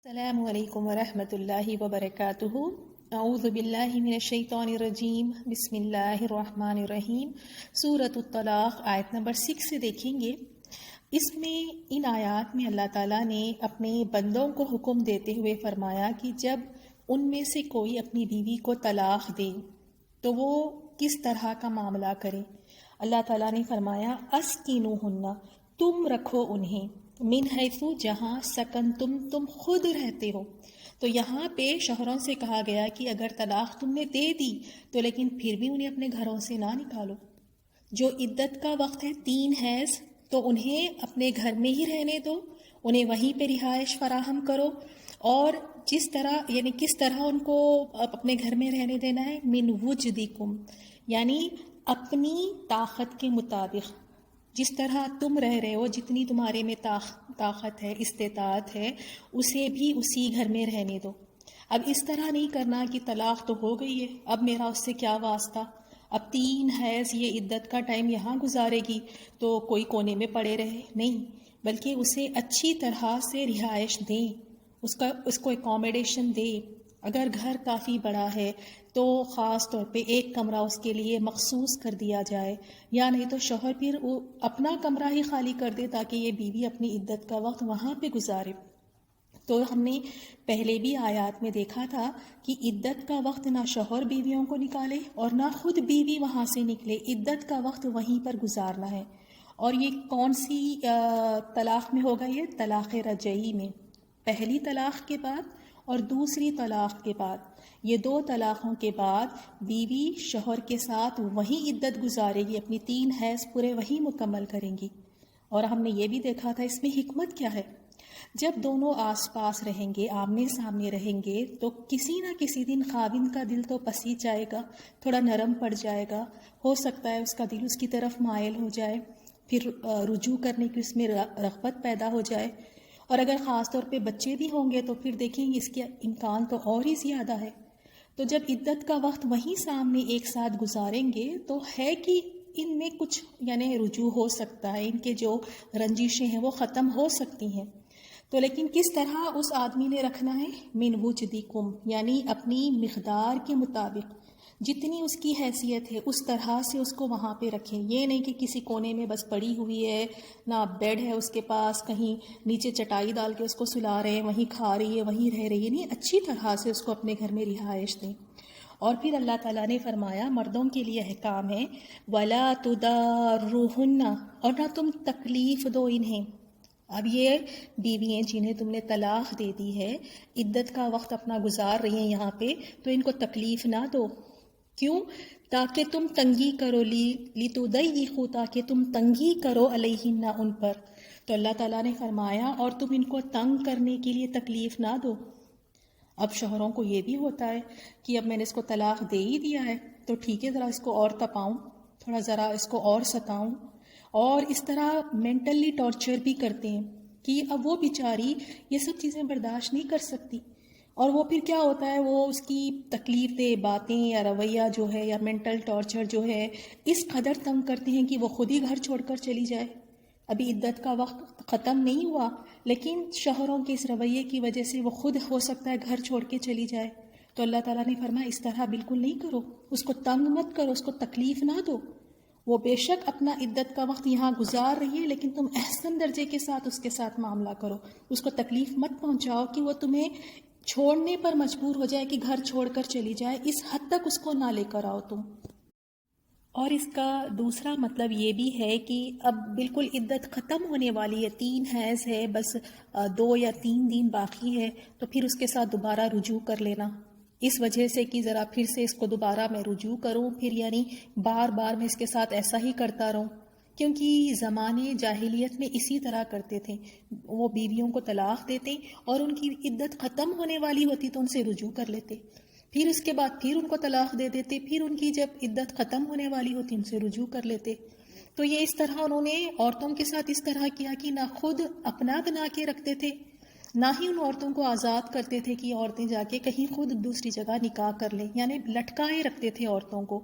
السلام علیکم ورحمۃ اللہ وبرکاتہ۔ اعوذ باللہ من الشیطان الرجیم، بسم اللہ الرحمن الرحیم۔ سورۃ الطلاق آیت نمبر 6 سے دیکھیں گے۔ اس میں ان آیات میں اللہ تعالیٰ نے اپنے بندوں کو حکم دیتے ہوئے فرمایا کہ جب ان میں سے کوئی اپنی بیوی کو طلاق دے تو وہ کس طرح کا معاملہ کرے۔ اللہ تعالیٰ نے فرمایا اسکنوہن، تم رکھو انہیں، من حیث جہاں سکن تم خود رہتے ہو۔ تو یہاں پہ شوہروں سے کہا گیا کہ اگر طلاق تم نے دے دی تو لیکن پھر بھی انہیں اپنے گھروں سے نہ نکالو۔ جو عدت کا وقت ہے 3 حیض، تو انہیں اپنے گھر میں ہی رہنے دو، انہیں وہیں پہ رہائش فراہم کرو، اور جس طرح یعنی کس طرح ان کو اپنے گھر میں رہنے دینا ہے، من وجدکم، یعنی اپنی طاقت کے مطابق، جس طرح تم رہ رہے ہو، جتنی تمہارے میں طاقت ہے، استطاعت ہے، اسے بھی اسی گھر میں رہنے دو۔ اب اس طرح نہیں کرنا کہ طلاق تو ہو گئی ہے، اب میرا اس سے کیا واسطہ، اب 3 حیض یہ عدت کا ٹائم یہاں گزارے گی تو کوئی کونے میں پڑے رہے، نہیں، بلکہ اسے اچھی طرح سے رہائش دیں، اس کو اکوموڈیشن دیں۔ اگر گھر کافی بڑا ہے تو خاص طور پہ ایک کمرہ اس کے لیے مخصوص کر دیا جائے، یا نہیں تو شوہر پھر وہ اپنا کمرہ ہی خالی کر دے تاکہ یہ بیوی اپنی عدت کا وقت وہاں پہ گزارے۔ تو ہم نے پہلے بھی آیات میں دیکھا تھا کہ عدت کا وقت نہ شوہر بیویوں کو نکالے اور نہ خود بیوی وہاں سے نکلے، عدت کا وقت وہیں پر گزارنا ہے۔ اور یہ کون سی طلاق میں ہوگا؟ یہ طلاق رجعی میں، پہلی طلاق کے بعد اور دوسری طلاق کے بعد، یہ 2 طلاقوں کے بعد بیوی شوہر کے ساتھ وہیں عدت گزارے گی، اپنی 3 حیض پورے وہیں مکمل کریں گی۔ اور ہم نے یہ بھی دیکھا تھا اس میں حکمت کیا ہے، جب دونوں آس پاس رہیں گے، آمنے سامنے رہیں گے، تو کسی نہ کسی دن خاوند کا دل تو پسیج جائے گا، تھوڑا نرم پڑ جائے گا، ہو سکتا ہے اس کا دل اس کی طرف مائل ہو جائے، پھر رجوع کرنے کی اس میں رغبت پیدا ہو جائے۔ اور اگر خاص طور پہ بچے بھی ہوں گے تو پھر دیکھیں گے اس کے امکان تو اور ہی زیادہ ہے۔ تو جب عدت کا وقت وہیں سامنے ایک ساتھ گزاریں گے تو ہے کہ ان میں کچھ یعنی رجوع ہو سکتا ہے، ان کے جو رنجشیں ہیں وہ ختم ہو سکتی ہیں۔ تو لیکن کس طرح اس آدمی نے رکھنا ہے، من وجدکم، یعنی اپنی مقدار کے مطابق، جتنی اس کی حیثیت ہے اس طرح سے اس کو وہاں پہ رکھیں۔ یہ نہیں کہ کسی کونے میں بس پڑی ہوئی ہے، نہ بیڈ ہے اس کے پاس، کہیں نیچے چٹائی ڈال کے اس کو سلا رہے ہیں، وہیں کھا رہی ہے، وہیں رہ رہی ہے، نہیں، اچھی طرح سے اس کو اپنے گھر میں رہائش دیں۔ اور پھر اللہ تعالیٰ نے فرمایا مردوں کے لیے احکام ہے، وَلَا تُضَارُّهُنَّ، اور نہ تم تکلیف دو انہیں۔ اب یہ بیوی ہیں جنہیں تم نے طلاق دے دی ہے، عدت کا وقت اپنا گزار رہی ہیں یہاں پہ، تو ان کو تکلیف نہ دو۔ کیوں؟ تاکہ تم تنگی کرو، لِتُضَيِّقُوا، تاکہ تم تنگی کرو علیہن، ان پر۔ تو اللہ تعالیٰ نے فرمایا اور تم ان کو تنگ کرنے کے لیے تکلیف نہ دو۔ اب شوہروں کو یہ بھی ہوتا ہے کہ اب میں نے اس کو طلاق دے ہی دیا ہے تو ٹھیک ہے، ذرا اس کو اور تپاؤں، تھوڑا ذرا اس کو اور ستاؤں، اور اس طرح مینٹلی ٹارچر بھی کرتے ہیں کہ اب وہ بیچاری یہ سب چیزیں برداشت نہیں کر سکتی، اور وہ پھر کیا ہوتا ہے، وہ اس کی تکلیف دہ باتیں یا رویہ جو ہے یا مینٹل ٹارچر جو ہے اس قدر تنگ کرتے ہیں کہ وہ خود ہی گھر چھوڑ کر چلی جائے۔ ابھی عدت کا وقت ختم نہیں ہوا لیکن شوہروں کے اس رویے کی وجہ سے وہ خود ہو سکتا ہے گھر چھوڑ کے چلی جائے۔ تو اللہ تعالیٰ نے فرمایا اس طرح بالکل نہیں کرو، اس کو تنگ مت کرو، اس کو تکلیف نہ دو۔ وہ بے شک اپنا عدت کا وقت یہاں گزار رہی ہے لیکن تم احسن درجے کے ساتھ اس کے ساتھ معاملہ کرو، اس کو تکلیف مت پہنچاؤ کہ وہ تمہیں چھوڑنے پر مجبور ہو جائے کہ گھر چھوڑ کر چلی جائے، اس حد تک اس کو نہ لے کر آؤ تم۔ اور اس کا دوسرا مطلب یہ بھی ہے کہ اب بالکل عدت ختم ہونے والی ہے، 3 حیض ہے، بس 2 یا 3 دن باقی ہے، تو پھر اس کے ساتھ دوبارہ رجوع کر لینا، اس وجہ سے کہ ذرا پھر سے اس کو دوبارہ میں رجوع کروں، پھر یعنی بار بار میں اس کے ساتھ ایسا ہی کرتا رہوں، کیونکہ زمانے جاہلیت میں اسی طرح کرتے تھے، وہ بیویوں کو طلاق دیتے اور ان کی عدت ختم ہونے والی ہوتی تو ان سے رجوع کر لیتے، پھر اس کے بعد پھر ان کو طلاق دے دیتے، پھر ان کی جب عدت ختم ہونے والی ہوتی ان سے رجوع کر لیتے۔ تو یہ اس طرح انہوں نے عورتوں کے ساتھ اس طرح کیا کہ نہ خود اپنا بنا کے رکھتے تھے، نہ ہی ان عورتوں کو آزاد کرتے تھے کہ عورتیں جا کے کہیں خود دوسری جگہ نکاح کر لیں، یعنی لٹکائے رکھتے تھے عورتوں کو۔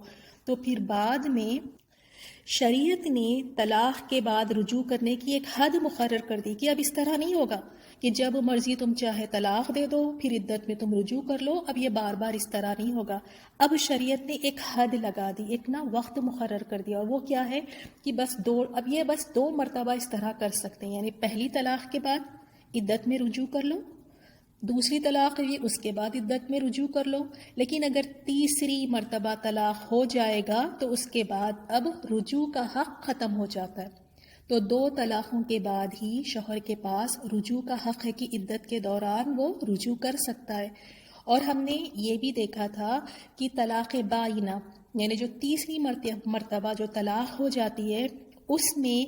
تو پھر بعد میں شریعت نے طلاق کے بعد رجوع کرنے کی ایک حد مقرر کر دی کہ اب اس طرح نہیں ہوگا کہ جب مرضی تم چاہے طلاق دے دو، پھر عدت میں تم رجوع کر لو. اب یہ بار بار اس طرح نہیں ہوگا. اب شریعت نے ایک حد لگا دی، ایک وقت مقرر کر دیا، اور وہ کیا ہے کہ بس دو مرتبہ اس طرح کر سکتے ہیں. یعنی پہلی طلاق کے بعد عدت میں رجوع کر لو، دوسری طلاق ہوئی اس کے بعد عدت میں رجوع کر لو. لیکن اگر تیسری مرتبہ طلاق ہو جائے گا تو اس کے بعد اب رجوع کا حق ختم ہو جاتا ہے. تو 2 طلاقوں کے بعد ہی شوہر کے پاس رجوع کا حق ہے کہ عدت کے دوران وہ رجوع کر سکتا ہے. اور ہم نے یہ بھی دیکھا تھا کہ طلاق بائنہ یعنی جو تیسری مرتبہ جو طلاق ہو جاتی ہے اس میں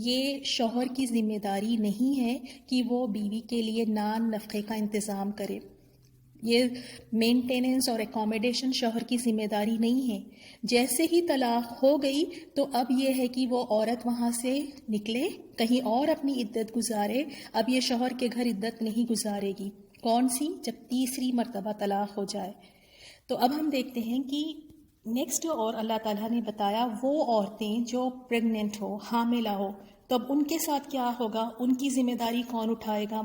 یہ شوہر کی ذمہ داری نہیں ہے کہ وہ بیوی کے لیے نان نفقے کا انتظام کرے. یہ مینٹیننس اور اکوموڈیشن شوہر کی ذمہ داری نہیں ہے. جیسے ہی طلاق ہو گئی تو اب یہ ہے کہ وہ عورت وہاں سے نکلے، کہیں اور اپنی عدت گزارے. اب یہ شوہر کے گھر عدت نہیں گزارے گی. کون سی؟ جب تیسری مرتبہ طلاق ہو جائے. تو اب ہم دیکھتے ہیں کہ نیکسٹ، اور اللہ تعالیٰ نے بتایا وہ عورتیں جو پریگننٹ ہو، حاملہ ہو، تو اب ان کے ساتھ کیا ہوگا، ان کی ذمہ داری کون اٹھائے گا؟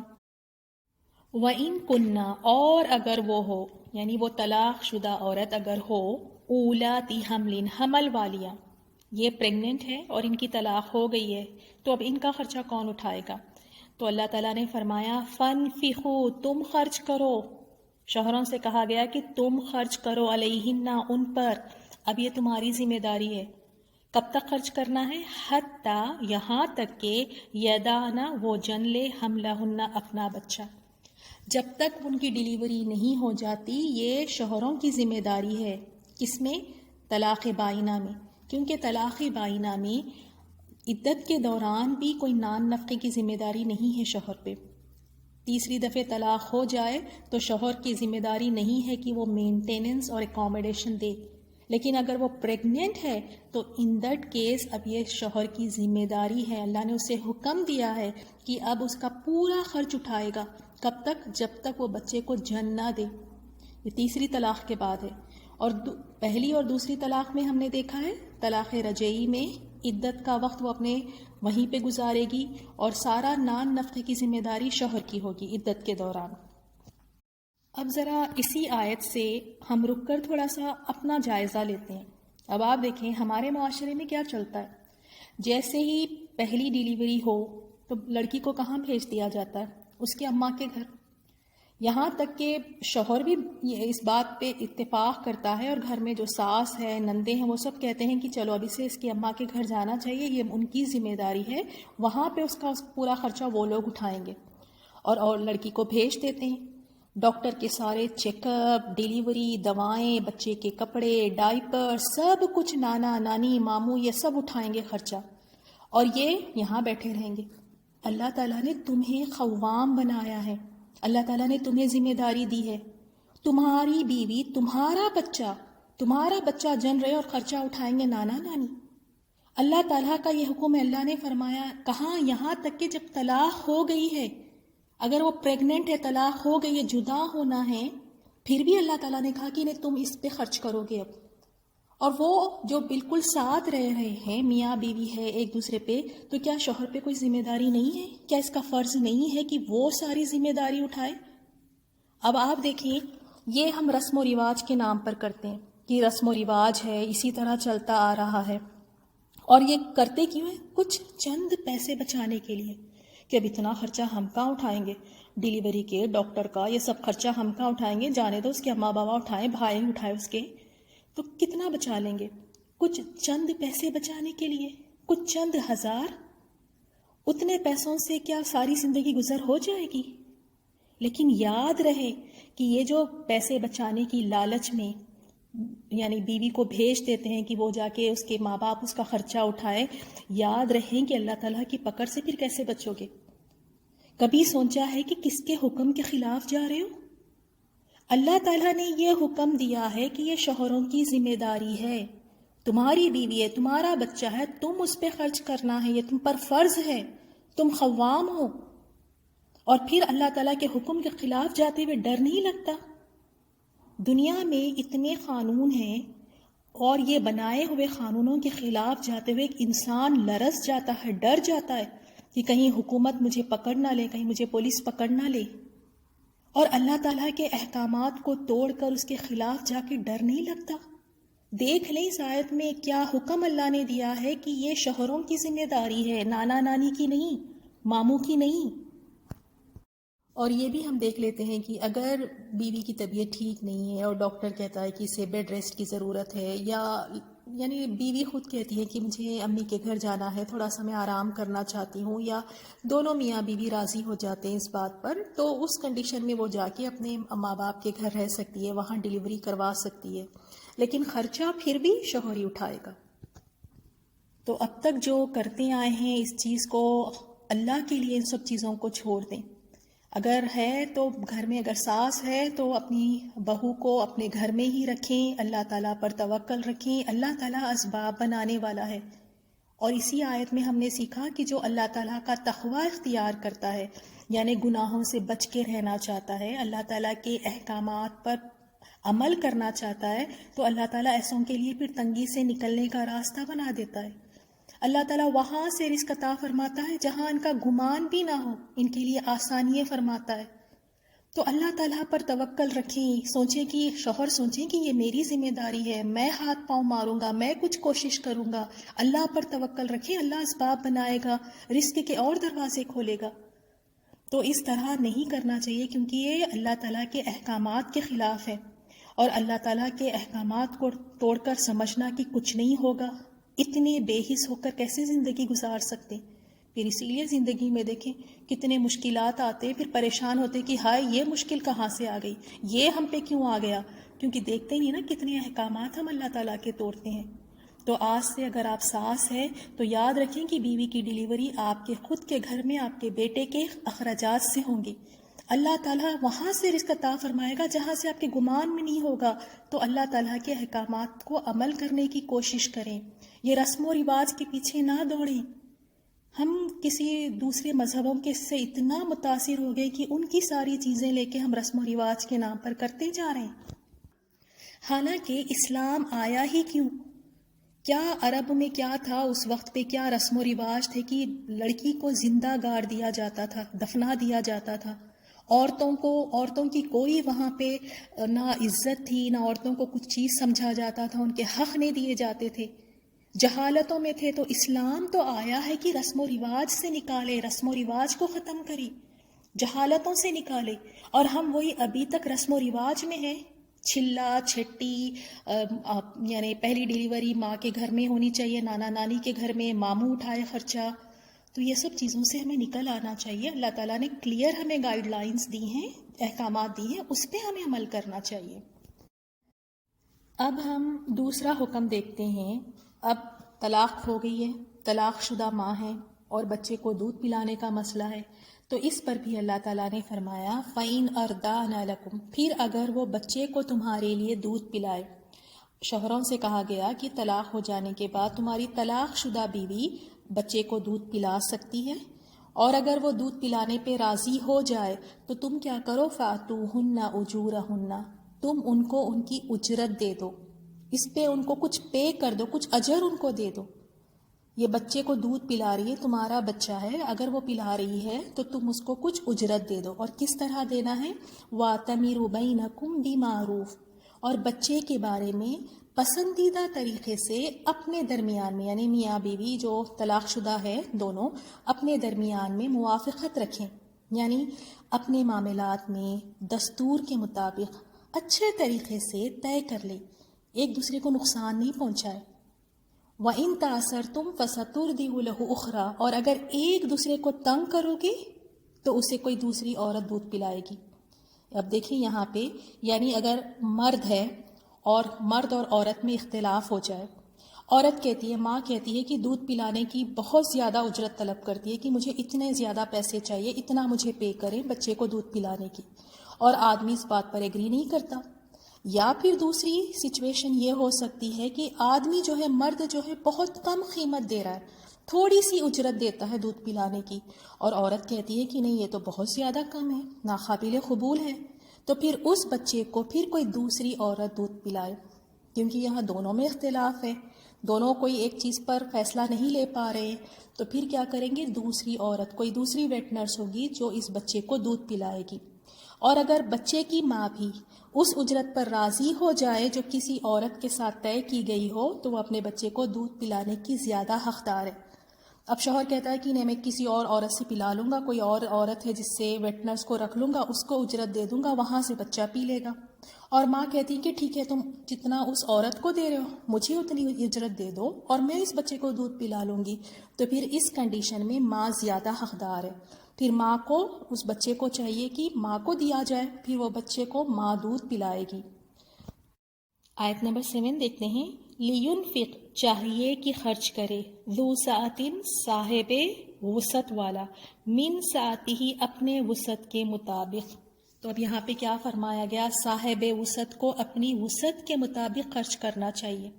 وَإِن كُنَّا، اور اگر وہ ہو یعنی وہ طلاق شدہ عورت اگر ہو اولاتی حمل، حمل والیاں، یہ پریگننٹ ہے اور ان کی طلاق ہو گئی ہے، تو اب ان کا خرچہ کون اٹھائے گا؟ تو اللہ تعالیٰ نے فرمایا فَانفِقُوا، تم خرچ کرو. شوہروں سے کہا گیا کہ تم خرچ کرو علیہن، ان پر. اب یہ تمہاری ذمہ داری ہے. کب تک خرچ کرنا ہے؟ حتیٰ، یہاں تک کہ یدانا، وہ جن لے حملہن، اپنا بچہ. جب تک ان کی ڈیلیوری نہیں ہو جاتی یہ شوہروں کی ذمہ داری ہے. کس میں؟ طلاق بائنہ میں. کیونکہ طلاق بائنہ میں عدت کے دوران بھی کوئی نان نفقے کی ذمہ داری نہیں ہے شوہر پہ. تیسری دفعہ طلاق ہو جائے تو شوہر کی ذمہ داری نہیں ہے کہ وہ مینٹیننس اور اکوموڈیشن دے. لیکن اگر وہ پریگننٹ ہے تو ان دیٹ کیس اب یہ شوہر کی ذمہ داری ہے. اللہ نے اسے حکم دیا ہے کہ اب اس کا پورا خرچ اٹھائے گا. کب تک؟ جب تک وہ بچے کو جن نہ دے. یہ تیسری طلاق کے بعد ہے. اور پہلی اور دوسری طلاق میں ہم نے دیکھا ہے طلاق رجعی میں عدت کا وقت وہ اپنے وہیں پہ گزارے گی اور سارا نان نفقے کی ذمہ داری شوہر کی ہوگی عدت کے دوران. اب ذرا اسی آیت سے ہم رک کر تھوڑا سا اپنا جائزہ لیتے ہیں. اب آپ دیکھیں ہمارے معاشرے میں کیا چلتا ہے. جیسے ہی پہلی ڈیلیوری ہو تو لڑکی کو کہاں بھیج دیا جاتا ہے؟ اس کے اماں کے گھر. یہاں تک کہ شوہر بھی اس بات پہ اتفاق کرتا ہے اور گھر میں جو ساس ہے، نندے ہیں، وہ سب کہتے ہیں کہ چلو ابھی سے اس کی اماں کے گھر جانا چاہیے، یہ ان کی ذمہ داری ہے، وہاں پہ اس کا پورا خرچہ وہ لوگ اٹھائیں گے. اور لڑکی کو بھیج دیتے ہیں. ڈاکٹر کے سارے چیک اپ، ڈیلیوری، دوائیں، بچے کے کپڑے، ڈائپر، سب کچھ نانا نانی ماموں یہ سب اٹھائیں گے خرچہ. اور یہ یہاں بیٹھے رہیں گے. اللہ تعالیٰ نے تمہیں قوام بنایا ہے، اللہ تعالیٰ نے تمہیں ذمہ داری دی ہے. تمہاری بیوی، تمہارا بچہ جن رہے اور خرچہ اٹھائیں گے نانا نانی. اللہ تعالیٰ کا یہ حکم ہے. اللہ نے فرمایا کہاں؟ یہاں تک کہ جب طلاق ہو گئی ہے، اگر وہ پریگننٹ ہے، طلاق ہو گئی ہے، جدا ہونا ہے، پھر بھی اللہ تعالیٰ نے کہا کہ نہیں تم اس پہ خرچ کرو گے اب. اور وہ جو بالکل ساتھ رہ رہے ہیں، میاں بیوی ہے ایک دوسرے پہ، تو کیا شوہر پہ کوئی ذمہ داری نہیں ہے؟ کیا اس کا فرض نہیں ہے کہ وہ ساری ذمہ داری اٹھائے؟ اب آپ دیکھیں یہ ہم رسم و رواج کے نام پر کرتے ہیں کہ رسم و رواج ہے، اسی طرح چلتا آ رہا ہے. اور یہ کرتے کیوں ہیں؟ کچھ چند پیسے بچانے کے لیے کہ اب اتنا خرچہ ہم کہاں اٹھائیں گے، ڈیلیوری کے، ڈاکٹر کا، یہ سب خرچہ ہم کہاں اٹھائیں گے، جانے دو اس کے اماں بابا اٹھائیں، بھائی اٹھائے اس کے. تو کتنا بچا لیں گے؟ کچھ چند پیسے بچانے کے لیے، کچھ چند ہزار. اتنے پیسوں سے کیا ساری زندگی گزر ہو جائے گی؟ لیکن یاد رہے کہ یہ جو پیسے بچانے کی لالچ میں یعنی بیوی کو بھیج دیتے ہیں کہ وہ جا کے اس کے ماں باپ اس کا خرچہ اٹھائے، یاد رہیں کہ اللہ تعالیٰ کی پکڑ سے پھر کیسے بچو گے؟ کبھی سوچا ہے کہ کس کے حکم کے خلاف جا رہے ہو؟ اللہ تعالیٰ نے یہ حکم دیا ہے کہ یہ شوہروں کی ذمہ داری ہے، تمہاری بیوی ہے، تمہارا بچہ ہے، تم اس پہ خرچ کرنا ہے، یہ تم پر فرض ہے، تم قوام ہو. اور پھر اللہ تعالیٰ کے حکم کے خلاف جاتے ہوئے ڈر نہیں لگتا؟ دنیا میں اتنے قانون ہیں اور یہ بنائے ہوئے قانونوں کے خلاف جاتے ہوئے ایک انسان لرز جاتا ہے، ڈر جاتا ہے. کہ کہیں حکومت مجھے پکڑ نہ لے، کہیں مجھے پولیس پکڑ نہ لے، اور اللہ تعالیٰ کے احکامات کو توڑ کر اس کے خلاف جا کے ڈر نہیں لگتا؟ دیکھ لیں اس آیت میں کیا حکم اللہ نے دیا ہے کہ یہ شوہروں کی ذمہ داری ہے، نانا نانی کی نہیں، ماموں کی نہیں۔ اور یہ بھی ہم دیکھ لیتے ہیں کہ اگر بیوی کی طبیعت ٹھیک نہیں ہے اور ڈاکٹر کہتا ہے کہ اسے بیڈ ریسٹ کی ضرورت ہے، یا یعنی بیوی خود کہتی ہے کہ مجھے امی کے گھر جانا ہے، تھوڑا سا میں آرام کرنا چاہتی ہوں، یا دونوں میاں بیوی راضی ہو جاتے ہیں اس بات پر، تو اس کنڈیشن میں وہ جا کے اپنے ماں باپ کے گھر رہ سکتی ہے، وہاں ڈیلیوری کروا سکتی ہے، لیکن خرچہ پھر بھی شوہر ہی اٹھائے گا۔ تو اب تک جو کرتے آئے ہیں اس چیز کو اللہ کے لیے ان سب چیزوں کو چھوڑ دیں۔ اگر ہے تو گھر میں اگر ساس ہے تو اپنی بہو کو اپنے گھر میں ہی رکھیں، اللہ تعالیٰ پر توکل رکھیں، اللہ تعالیٰ اسباب بنانے والا ہے۔ اور اسی آیت میں ہم نے سیکھا کہ جو اللہ تعالیٰ کا تقوی اختیار کرتا ہے، یعنی گناہوں سے بچ کے رہنا چاہتا ہے، اللہ تعالیٰ کے احکامات پر عمل کرنا چاہتا ہے، تو اللہ تعالیٰ ایسوں کے لیے پھر تنگی سے نکلنے کا راستہ بنا دیتا ہے۔ اللہ تعالیٰ وہاں سے رزق عطا فرماتا ہے جہاں ان کا گمان بھی نہ ہو، ان کے لیے آسانیاں فرماتا ہے۔ تو اللہ تعالیٰ پر توکل رکھیں، سوچیں کہ شوہر سوچیں کہ یہ میری ذمہ داری ہے، میں ہاتھ پاؤں ماروں گا، میں کچھ کوشش کروں گا، اللہ پر توکل رکھیں، اللہ اسباب بنائے گا، رزق کے اور دروازے کھولے گا۔ تو اس طرح نہیں کرنا چاہیے، کیونکہ یہ اللہ تعالیٰ کے احکامات کے خلاف ہے، اور اللہ تعالیٰ کے احکامات کو توڑ کر سمجھنا کہ کچھ نہیں ہوگا، اتنے بے حس ہو کر کیسے زندگی گزار سکتے؟ پھر اسی لیے زندگی میں دیکھیں کتنے مشکلات آتے، پھر پریشان ہوتے کہ ہائے یہ مشکل کہاں سے آ گئی، یہ ہم پہ کیوں آ گیا؟ کیونکہ دیکھتے ہی نا کتنے احکامات ہم اللہ تعالیٰ کے توڑتے ہیں۔ تو آج سے اگر آپ ساس ہیں تو یاد رکھیں کہ بیوی کی ڈیلیوری آپ کے خود کے گھر میں آپ کے بیٹے کے اخراجات سے ہوں گی۔ اللہ تعالیٰ وہاں سے رزق عطا فرمائے گا جہاں سے آپ کے گمان میں نہیں ہوگا۔ تو اللہ تعالیٰ کے احکامات کو عمل کرنے کی کوشش کریں، یہ رسم و رواج کے پیچھے نہ دوڑیں۔ ہم کسی دوسرے مذہبوں کے سے اتنا متاثر ہو گئے کہ ان کی ساری چیزیں لے کے ہم رسم و رواج کے نام پر کرتے جا رہے ہیں، حالانکہ اسلام آیا ہی کیوں؟ کیا عرب میں کیا تھا اس وقت پہ، کیا رسم و رواج تھے کہ لڑکی کو زندہ گاڑ دیا جاتا تھا، دفنا دیا جاتا تھا، عورتوں کی کوئی وہاں پہ نہ عزت تھی، نہ عورتوں کو کچھ چیز سمجھا جاتا تھا، ان کے حق نہیں دیے جاتے تھے، جہالتوں میں تھے۔ تو اسلام تو آیا ہے کہ رسم و رواج سے نکالے، رسم و رواج کو ختم کرے، جہالتوں سے نکالے، اور ہم وہی ابھی تک رسم و رواج میں ہیں۔ چھلا چھٹی، یعنی پہلی ڈیلیوری ماں کے گھر میں ہونی چاہیے، نانا نانی کے گھر میں، ماموں اٹھائے خرچہ، تو یہ سب چیزوں سے ہمیں نکل آنا چاہیے۔ اللہ تعالیٰ نے کلیئر ہمیں گائیڈ لائنز دی ہیں، احکامات دی ہیں، اس پہ ہمیں عمل کرنا چاہیے۔ اب ہم دوسرا حکم دیکھتے ہیں۔ اب طلاق ہو گئی ہے، طلاق شدہ ماں ہے اور بچے کو دودھ پلانے کا مسئلہ ہے، تو اس پر بھی اللہ تعالیٰ نے فرمایا فَإِنْ أَرْضَعْنَ لَكُمْ، پھر اگر وہ بچے کو تمہارے لیے دودھ پلائے۔ شوہروں سے کہا گیا کہ طلاق ہو جانے کے بعد تمہاری طلاق شدہ بیوی بچے کو دودھ پلا سکتی ہے، اور اگر وہ دودھ پلانے پہ راضی ہو جائے تو تم کیا کرو، فَآتُوهُنَّ أُجُورَهُنَّ، تم ان کو ان کی اجرت دے دو، اس پہ ان کو کچھ پے کر دو، کچھ اجر ان کو دے دو۔ یہ بچے کو دودھ پلا رہی ہے، تمہارا بچہ ہے، اگر وہ پلا رہی ہے تو تم اس کو کچھ اجرت دے دو، اور کس طرح دینا ہے، وَأَتَمِرُوا بَيْنَكُمْ بِمَعْرُوفٍ، اور بچے کے بارے میں پسندیدہ طریقے سے اپنے درمیان میں، یعنی میاں بیوی جو طلاق شدہ ہے دونوں، اپنے درمیان میں موافقت رکھیں، یعنی اپنے معاملات میں دستور کے مطابق اچھے طریقے سے طے کر لیں، ایک دوسرے کو نقصان نہیں پہنچائے۔ وَإِن تَعْسَرْتُمْ فَسَتُرْضِعُ لَهُ أُخْرَىٰ، اور اگر ایک دوسرے کو تنگ کرو گے تو اسے کوئی دوسری عورت دودھ پلائے گی۔ اب دیکھیں یہاں پہ، یعنی اگر مرد ہے اور مرد اور عورت میں اختلاف ہو جائے، عورت کہتی ہے، ماں کہتی ہے کہ دودھ پلانے کی بہت زیادہ اجرت طلب کرتی ہے کہ مجھے اتنے زیادہ پیسے چاہیے، اتنا مجھے پے کریں بچے کو دودھ پلانے کی، اور آدمی اس بات پر ایگری نہیں کرتا۔ یا پھر دوسری سچویشن یہ ہو سکتی ہے کہ آدمی جو ہے، مرد جو ہے، بہت کم قیمت دے رہا ہے، تھوڑی سی اجرت دیتا ہے دودھ پلانے کی، اور عورت کہتی ہے کہ نہیں یہ تو بہت زیادہ کم ہے، ناقابل قبول ہے، تو پھر اس بچے کو پھر کوئی دوسری عورت دودھ پلائے، کیونکہ یہاں دونوں میں اختلاف ہے۔ دونوں کوئی ایک چیز پر فیصلہ نہیں لے پا رہے تو پھر کیا کریں گے؟ دوسری عورت، کوئی دوسری ویٹ نرس ہوگی جو اس بچے کو دودھ پلائے گی. اور اگر بچے کی ماں بھی اس اجرت پر راضی ہو جائے جو کسی عورت کے ساتھ طے کی گئی ہو تو وہ اپنے بچے کو دودھ پلانے کی زیادہ حقدار ہے. اب شوہر کہتا ہے کہ نہیں، میں کسی اور عورت سے پلا لوں گا، کوئی اور عورت ہے جس سے ویٹ نرس کو رکھ لوں گا، اس کو اجرت دے دوں گا، وہاں سے بچہ پی لے گا. اور ماں کہتی کہ ٹھیک ہے، تم جتنا اس عورت کو دے رہے ہو مجھے اتنی اجرت دے دو اور میں اس بچے کو دودھ پلا لوں گی. تو پھر اس کنڈیشن میں ماں زیادہ حقدار ہے. پھر ماں کو اس بچے کو چاہیے کہ ماں کو دیا جائے، پھر وہ بچے کو ماں دودھ پلائے گی. آیت نمبر 7 دیکھتے ہیں. لینفق چاہیے کہ خرچ کرے، ذو سعۃ صاحب وسعت والا، من سعتہ اپنے وسعت کے مطابق. تو اب یہاں پہ کیا فرمایا گیا؟ صاحب وسعت کو اپنی وسعت کے مطابق خرچ کرنا چاہیے.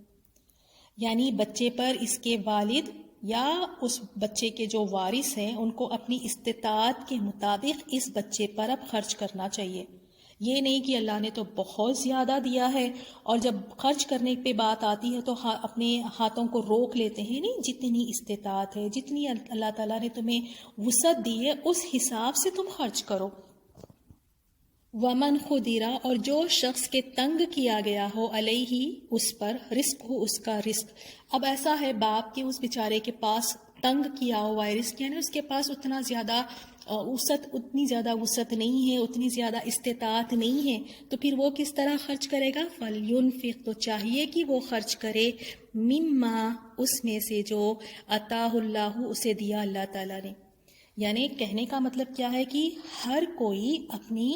یعنی بچے پر اس کے والد یا اس بچے کے جو وارث ہیں ان کو اپنی استطاعت کے مطابق اس بچے پر اب خرچ کرنا چاہیے. یہ نہیں کہ اللہ نے تو بہت زیادہ دیا ہے اور جب خرچ کرنے پہ بات آتی ہے تو اپنے ہاتھوں کو روک لیتے ہیں. نہیں، جتنی استطاعت ہے، جتنی اللہ تعالیٰ نے تمہیں وسعت دی ہے اس حساب سے تم خرچ کرو. ومن خدیرہ، اور جو شخص کے تنگ کیا گیا ہو، علیہ اس پر، رزق ہو اس کا رزق. اب ایسا ہے باپ کے اس بیچارے کے پاس تنگ کیا ہوا ہے رزق، یعنی اس کے پاس اتنا زیادہ اتنی زیادہ وسعت نہیں ہے، اتنی زیادہ استطاعت نہیں ہے، تو پھر وہ کس طرح خرچ کرے گا؟ فَلْيُنْفِقْ، تو چاہیے کہ وہ خرچ کرے، مما، اس میں سے جو عطاہ اللہ، اسے دیا اللہ تعالیٰ نے. یعنی کہنے کا مطلب کیا ہے کہ ہر کوئی اپنی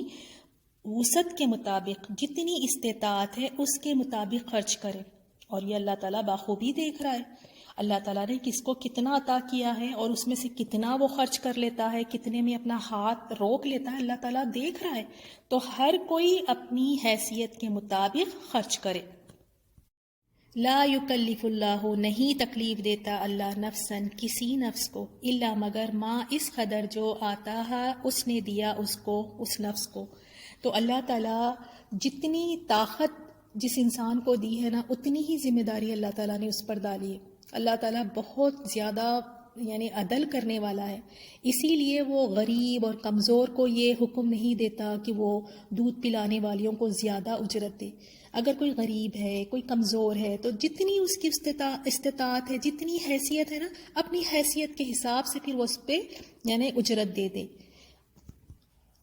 وسعت کے مطابق، جتنی استطاعت ہے اس کے مطابق خرچ کرے. اور یہ اللہ تعالیٰ بخوبی دیکھ رہا ہے اللہ تعالیٰ نے کس کو کتنا عطا کیا ہے اور اس میں سے کتنا وہ خرچ کر لیتا ہے، کتنے میں اپنا ہاتھ روک لیتا ہے، اللہ تعالیٰ دیکھ رہا ہے. تو ہر کوئی اپنی حیثیت کے مطابق خرچ کرے. لا یکلف اللہ، نہیں تکلیف دیتا اللہ نفساً، کسی نفس کو، الا مگر ما، اس قدر جو آتا ہے اس نے دیا اس کو، اس نفس کو. تو اللہ تعالیٰ جتنی طاقت جس انسان کو دی ہے نا، اتنی ہی ذمہ داری اللہ تعالیٰ نے اس پر ڈالی ہے. اللہ تعالیٰ بہت زیادہ یعنی عدل کرنے والا ہے. اسی لیے وہ غریب اور کمزور کو یہ حکم نہیں دیتا کہ وہ دودھ پلانے والیوں کو زیادہ اجرت دے. اگر کوئی غریب ہے، کوئی کمزور ہے، تو جتنی اس کی استطاعت ہے، جتنی حیثیت ہے نا، اپنی حیثیت کے حساب سے پھر وہ اس پہ یعنی اجرت دے دے.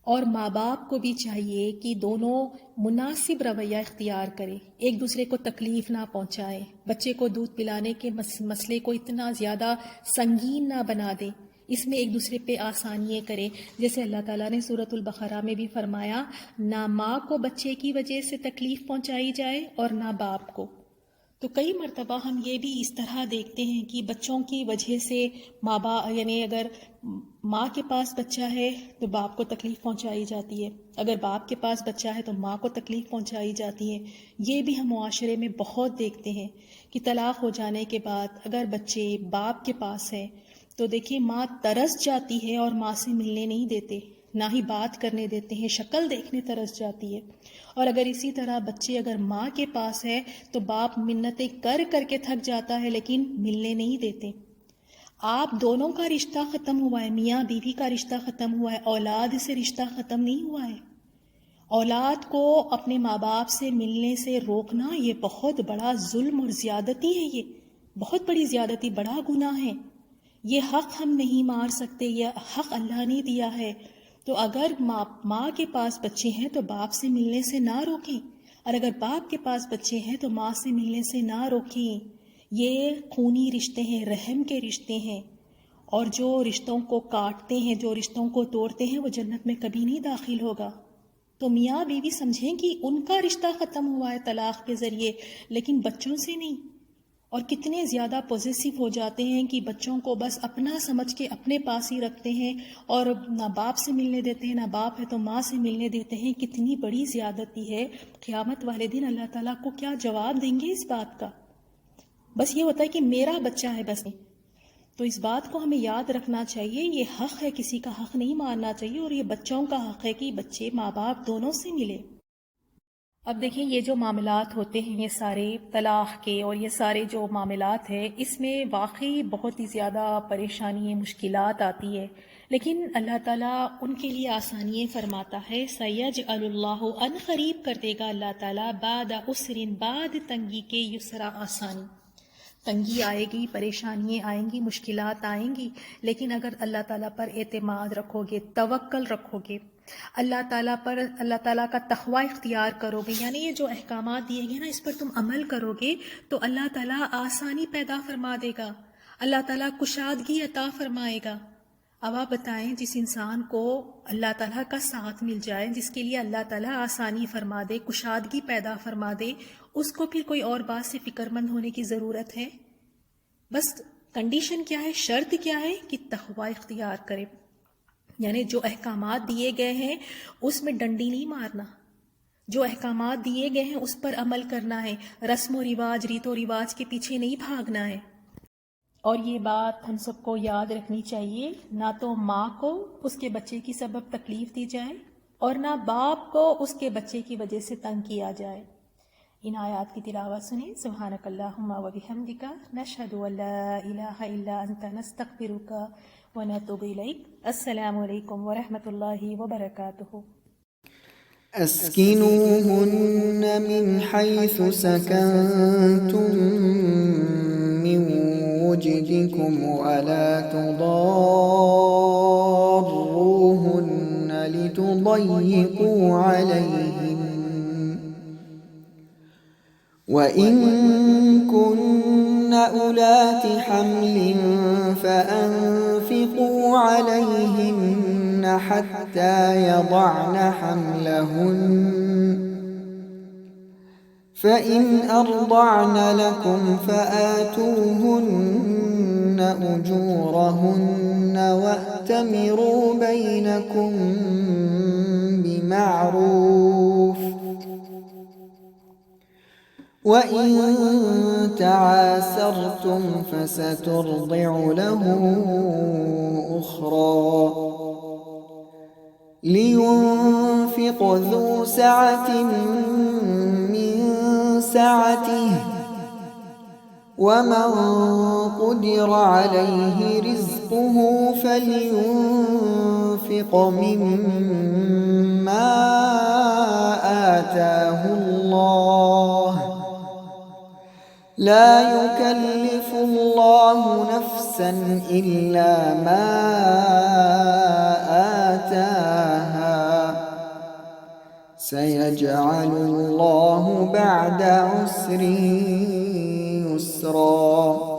اور ماں باپ کو بھی چاہیے کہ دونوں مناسب رویہ اختیار کریں، ایک دوسرے کو تکلیف نہ پہنچائیں، بچے کو دودھ پلانے کے مسئلے کو اتنا زیادہ سنگین نہ بنا دیں، اس میں ایک دوسرے پہ آسانیاں کریں. جیسے اللہ تعالیٰ نے سورۃ البقرہ میں بھی فرمایا، نہ ماں کو بچے کی وجہ سے تکلیف پہنچائی جائے اور نہ باپ کو. تو کئی مرتبہ ہم یہ بھی اس طرح دیکھتے ہیں کہ بچوں کی وجہ سے ماں باپ، یعنی اگر ماں کے پاس بچہ ہے تو باپ کو تکلیف پہنچائی جاتی ہے، اگر باپ کے پاس بچہ ہے تو ماں کو تکلیف پہنچائی جاتی ہے. یہ بھی ہم معاشرے میں بہت دیکھتے ہیں کہ طلاق ہو جانے کے بعد اگر بچے باپ کے پاس ہیں تو دیکھیں ماں ترس جاتی ہے اور ماں سے ملنے نہیں دیتے، نہ ہی بات کرنے دیتے ہیں، شکل دیکھنے ترس جاتی ہے. اور اگر اسی طرح بچے اگر ماں کے پاس ہے تو باپ منتیں کر کر کے تھک جاتا ہے لیکن ملنے نہیں دیتے. آپ دونوں کا رشتہ ختم ہوا ہے، میاں بیوی کا رشتہ ختم ہوا ہے، اولاد سے رشتہ ختم نہیں ہوا ہے. اولاد کو اپنے ماں باپ سے ملنے سے روکنا یہ بہت بڑا ظلم اور زیادتی ہے، یہ بہت بڑی زیادتی، بڑا گناہ ہے. یہ حق ہم نہیں مار سکتے، یہ حق اللہ نے دیا ہے. تو اگر ماں کے پاس بچے ہیں تو باپ سے ملنے سے نہ روکیں، اور اگر باپ کے پاس بچے ہیں تو ماں سے ملنے سے نہ روکیں. یہ خونی رشتے ہیں، رحم کے رشتے ہیں، اور جو رشتوں کو کاٹتے ہیں، جو رشتوں کو توڑتے ہیں، وہ جنت میں کبھی نہیں داخل ہوگا. تو میاں بیوی سمجھیں کہ ان کا رشتہ ختم ہوا ہے طلاق کے ذریعے، لیکن بچوں سے نہیں. اور کتنے زیادہ پوزیسو ہو جاتے ہیں کہ بچوں کو بس اپنا سمجھ کے اپنے پاس ہی رکھتے ہیں اور نہ باپ سے ملنے دیتے ہیں، نہ باپ ہے تو ماں سے ملنے دیتے ہیں. کتنی بڑی زیادتی ہے. قیامت والے دن اللہ تعالیٰ کو کیا جواب دیں گے اس بات کا؟ بس یہ ہوتا ہے کہ میرا بچہ ہے بس. تو اس بات کو ہمیں یاد رکھنا چاہیے، یہ حق ہے، کسی کا حق نہیں مارنا چاہیے، اور یہ بچوں کا حق ہے کہ بچے ماں باپ دونوں سے ملے. اب دیکھیں یہ جو معاملات ہوتے ہیں یہ سارے طلاق کے اور یہ سارے جو معاملات ہیں اس میں واقعی بہت ہی زیادہ پریشانی مشکلات آتی ہے، لیکن اللہ تعالیٰ ان کے لیے آسانیاں فرماتا ہے۔ سَيَجْعَلُ اللَّهُ ان قریب کر دے گا اللہ تعالیٰ بعد عسر، بعد تنگی کے یسرا، آسانی۔ تنگی آئے گی، پریشانیاں آئیں گی، مشکلات آئیں گی، لیکن اگر اللہ تعالیٰ پر اعتماد رکھو گے، توکل رکھو گے، اللہ تعالیٰ پر، اللہ تعالیٰ کا تقوی اختیار کرو گے، یعنی یہ جو احکامات دیے گئے نا اس پر تم عمل کرو گے تو اللہ تعالیٰ آسانی پیدا فرما دے گا، اللہ تعالیٰ کشادگی عطا فرمائے گا۔ اب آپ بتائیں جس انسان کو اللہ تعالیٰ کا ساتھ مل جائے، جس کے لیے اللہ تعالیٰ آسانی فرما دے، کشادگی پیدا فرما دے، اس کو پھر کوئی اور بات سے فکر مند ہونے کی ضرورت ہے؟ بس کنڈیشن کیا ہے، شرط کیا ہے کہ تقوی اختیار کرے، یعنی جو احکامات دیے گئے ہیں اس میں ڈنڈی نہیں مارنا، جو احکامات دیے گئے ہیں اس پر عمل کرنا ہے، رسم و رواج، ریت و رواج کے پیچھے نہیں بھاگنا ہے۔ اور یہ بات ہم سب کو یاد رکھنی چاہیے، نہ تو ماں کو اس کے بچے کی سبب تکلیف دی جائے اور نہ باپ کو اس کے بچے کی وجہ سے تنگ کیا جائے۔ ان آیات کی تلاوت سنیں۔ سبحانک اللہم و بحمدک، نشہد ان لا الہ الا انت، نستغفرک و نتوب الیک۔ السلام علیکم ورحمۃ اللہ وبرکاتہ۔ اسكنوهن من حيث سكنتم من وجدكم ولا تضاروهن لتضيقوا عليهن وإن كن أولات حمل فأنفقوا عليهن حتى يضعن حملهن فإن أرضعن لكم فآتوهن أجورهن وأتمروا بينكم بمعروف وإن تعاسرتم فسترضع له أخرى لينفق ذو سعة من سعته ومن قدر عليه رزقه فلينفق مما آتاه الله لا يكلف الله نفسا إلا ما آتاها سيجعل الله بعد عسر يسرا